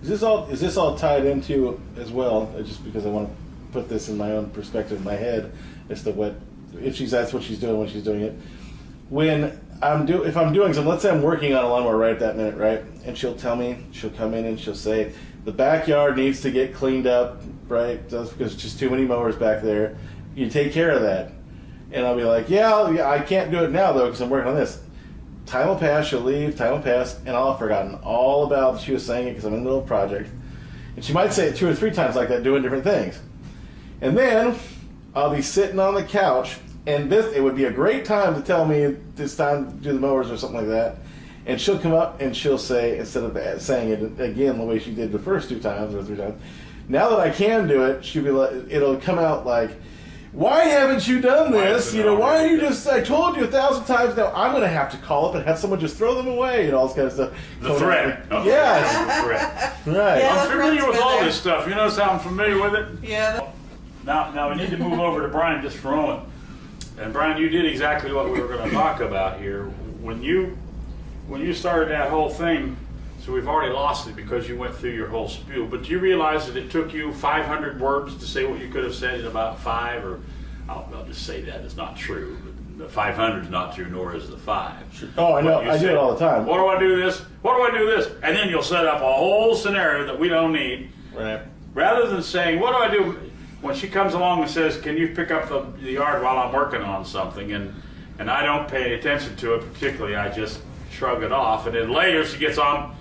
Is this all tied into as well? Just because I want to put this in my own perspective in my head as to what that's what she's doing when she's doing it. When if I'm doing something, let's say I'm working on a lawnmower right at that minute, right? And she'll come in and she'll say the backyard needs to get cleaned up, right? That's because it's just too many mowers back there. You take care of that, and I'll be like, yeah, I can't do it now though because I'm working on this. Time will pass, she'll leave, time will pass, and I'll have forgotten all about that she was saying it because I'm in the middle of a project. And she might say it 2 or 3 times like that, doing different things. And then I'll be sitting on the couch, and it would be a great time to tell me it's time to do the mowers or something like that. And she'll come up and she'll say, instead of saying it again the way she did the first 2 times or 3 times, now that I can do it, she'll be like, it'll come out like, why haven't you done this? Why are you just, I told you 1,000 times now, I'm going to have to call up and have someone just throw them away and all this kind of stuff. The threat. Okay. Yes. The threat. Right. Yeah, I'm familiar with all this stuff. You notice how I'm familiar with it? Yeah. Now we need to move over to Brian just for a moment. And Brian, you did exactly what we were going to talk about here. When you started that whole thing, so we've already lost it because you went through your whole spiel, but do you realize that it took you 500 words to say what you could have said in about 5? Or I'll just say that it's not true. The 500 is not true, nor is the 5. Sure. Oh, I know. I do it all the time. What do I do this? What do I do this? And then you'll set up a whole scenario that we don't need. Right. Rather than saying, what do I do? When she comes along and says, can you pick up the yard while I'm working on something? And I don't pay attention to it particularly. I just shrug it off. And then later she gets on.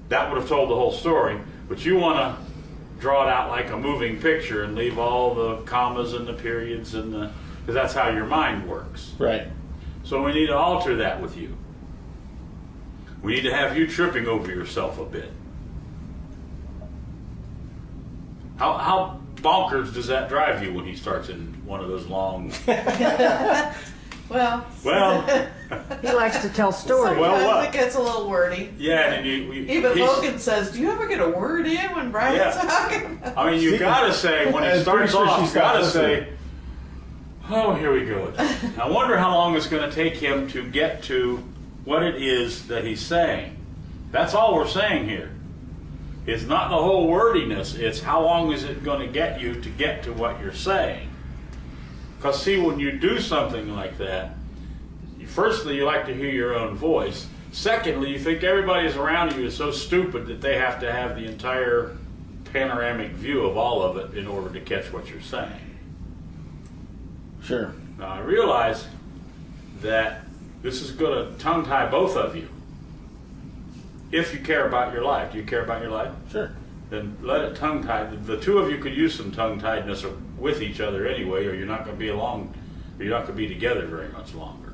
That would have told the whole story. But you want to draw it out like a moving picture and leave all the commas and the periods because that's how your mind works. Right. So we need to alter that with you. We need to have you tripping over yourself a bit. How bonkers does that drive you when he starts in one of those long... Well, he likes to tell stories. Sometimes it gets a little wordy. Yeah, and even Logan says, "Do you ever get a word in when Brian's talking?" I mean, you gotta say when he starts off, you gotta say, "Oh, here we go." I wonder how long it's going to take him to get to what it is that he's saying. That's all we're saying here. It's not the whole wordiness. It's how long is it going to get you to get to what you're saying. Because see, when you do something like that, firstly, you like to hear your own voice. Secondly, you think everybody around you is so stupid that they have to have the entire panoramic view of all of it in order to catch what you're saying. Sure. Now, I realize that this is going to tongue-tie both of you. If you care about your life. Do you care about your life? Sure. Then let it tongue-tie. The two of you could use some tongue-tiedness with each other anyway, or you're not going to be along, or you're not going to be together very much longer.